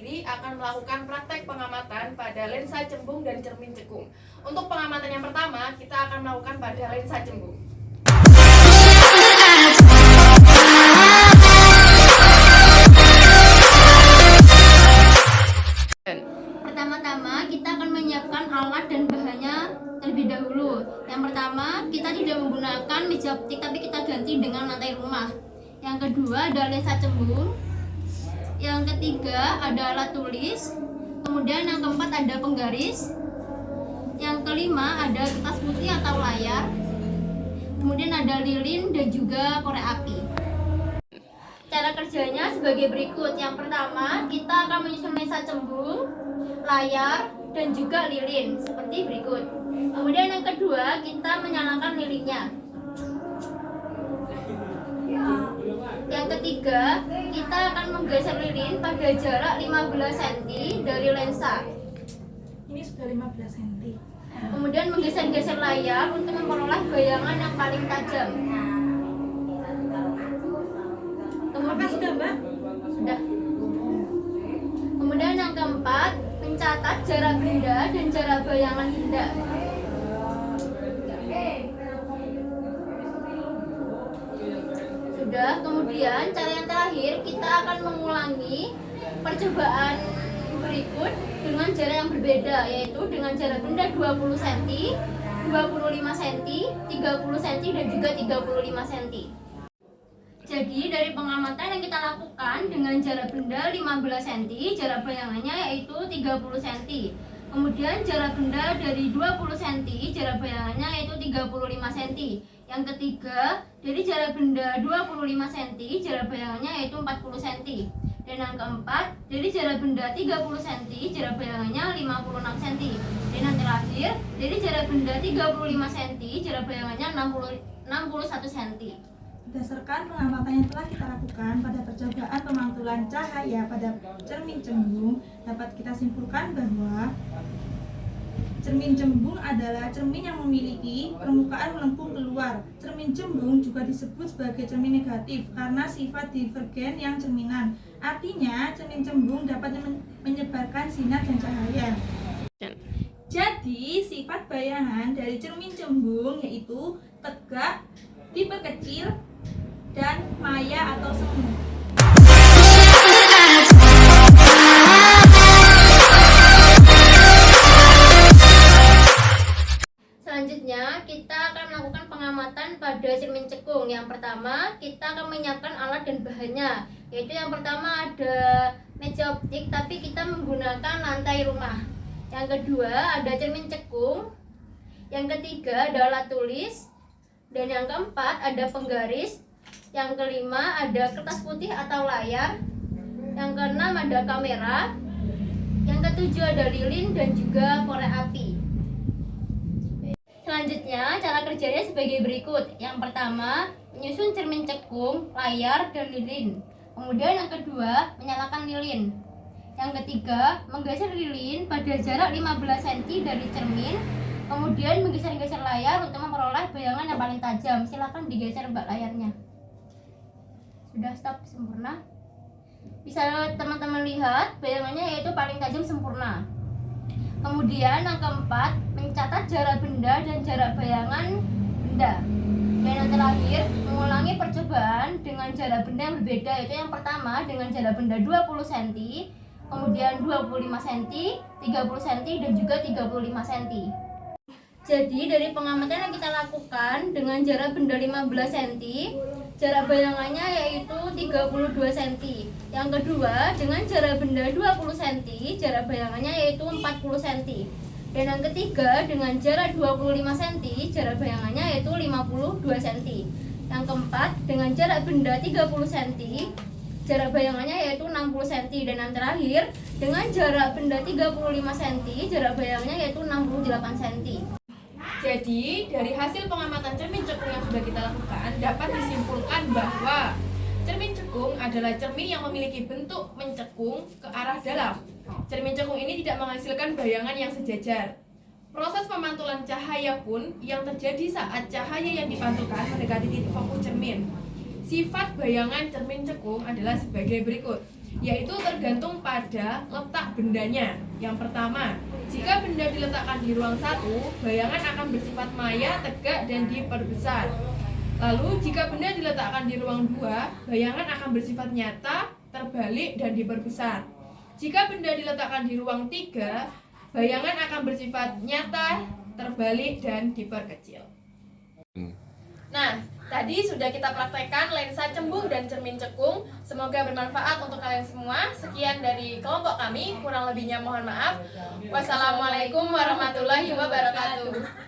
sendiri akan melakukan praktek pengamatan pada lensa cembung dan cermin cekung. Untuk pengamatan yang pertama, kita akan melakukan pada lensa cembung. Pertama-tama kita akan menyiapkan alat dan bahannya terlebih dahulu. Yang pertama, kita tidak menggunakan meja optik tapi kita ganti dengan lantai rumah. Yang kedua ada lensa cembung. Yang ketiga ada alat tulis. Kemudian yang keempat ada penggaris. Yang kelima ada kertas putih atau layar. Kemudian ada lilin dan juga korek api. Cara kerjanya sebagai berikut. Yang pertama, kita akan menyusun lensa cembung, layar, dan juga lilin seperti berikut. Kemudian yang kedua, kita menyalakan lilinnya. Yang ketiga, kita akan menggeser lilin pada jarak 15 cm dari lensa. Ini sudah 15 cm. Kemudian menggeser-geser layar untuk memperoleh bayangan yang paling tajam. Apakah sudah, Mbak? Sudah. Kemudian yang keempat, mencatat jarak benda dan jarak bayangan benda. Sudah. Kemudian cara yang terakhir, kita akan mengulangi percobaan berikut dengan jarak yang berbeda, yaitu dengan jarak benda 20 cm, 25 cm, 30 cm dan juga 35 cm. Jadi dari pengamatan yang kita lakukan dengan jarak benda 15 cm, jarak bayangannya yaitu 30 cm. Kemudian jarak benda dari 20 cm, jarak bayangannya yaitu 35 cm. Yang ketiga, dari jarak benda 25 cm, jarak bayangannya yaitu 40 cm. Dan yang keempat, dari jarak benda 30 cm, jarak bayangannya 56 cm. Dan yang terakhir, dari jarak benda 35 cm, jarak bayangannya 61 cm. Berdasarkan pengamatan yang telah kita lakukan pada percobaan pemantulan cahaya pada cermin cembung, dapat kita simpulkan bahwa cermin cembung adalah cermin yang memiliki permukaan melengkung keluar. Cermin cembung juga disebut sebagai cermin negatif karena sifat divergen yang cerminan. Artinya, cermin cembung dapat menyebarkan sinar dan cahaya. Jadi, sifat bayangan dari cermin cembung yaitu tegak, diperkecil, dan maya atau semu. Selanjutnya, kita akan melakukan pengamatan pada cermin cekung. Yang pertama, kita akan menyiapkan alat dan bahannya. Yaitu yang pertama ada meja optik, tapi kita menggunakan lantai rumah. Yang kedua, ada cermin cekung. Yang ketiga, ada alat tulis. Dan yang keempat, ada penggaris. Yang kelima, ada kertas putih atau layar. Yang keenam, ada kamera. Yang ketujuh, ada lilin dan juga korek api. Selanjutnya, cara kerjanya sebagai berikut. Yang pertama, menyusun cermin cekung, layar, dan lilin. Kemudian yang kedua, menyalakan lilin. Yang ketiga, menggeser lilin pada jarak 15 cm dari cermin. Kemudian menggeser-geser layar untuk memperoleh bayangan yang paling tajam. Silakan digeser Mbak layarnya. Sudah, stop, sempurna. Bisa teman-teman lihat bayangannya yaitu paling tajam sempurna. Kemudian yang keempat, mencatat jarak benda dan jarak bayangan benda. Dan yang terakhir, mengulangi percobaan dengan jarak benda yang berbeda, yaitu yang pertama dengan jarak benda 20 cm, kemudian 25 cm, 30 cm dan juga 35 cm. Jadi dari pengamatan yang kita lakukan dengan jarak benda 15 cm, jarak bayangannya yaitu 32 cm. Yang kedua, dengan jarak benda 20 cm, jarak bayangannya yaitu 40 cm. Dan yang ketiga, dengan jarak 25 cm, jarak bayangannya yaitu 52 cm. Yang keempat, dengan jarak benda 30 cm, jarak bayangannya yaitu 60 cm. Dan yang terakhir, dengan jarak benda 35 cm, jarak bayangannya yaitu 68 cm. Jadi, dari hasil pengamatan cermin cekung yang sudah kita lakukan, dapat disimpulkan bahwa cermin cekung adalah cermin yang memiliki bentuk mencekung ke arah dalam. Cermin cekung ini tidak menghasilkan bayangan yang sejajar. Proses pemantulan cahaya pun yang terjadi saat cahaya yang dipantulkan mendekati titik fokus cermin. Sifat bayangan cermin cekung adalah sebagai berikut. yaitu tergantung pada letak bendanya. Yang pertama, jika benda diletakkan di ruang 1, bayangan akan bersifat maya, tegak, dan diperbesar. Lalu, jika benda diletakkan di ruang 2, bayangan akan bersifat nyata, terbalik, dan diperbesar. Jika benda diletakkan di ruang 3, bayangan akan bersifat nyata, terbalik, dan diperkecil. Nah, tadi sudah kita praktekkan lensa cembung dan cermin cekung. Semoga bermanfaat untuk kalian semua. Sekian dari kelompok kami, kurang lebihnya mohon maaf. Wassalamualaikum warahmatullahi wabarakatuh.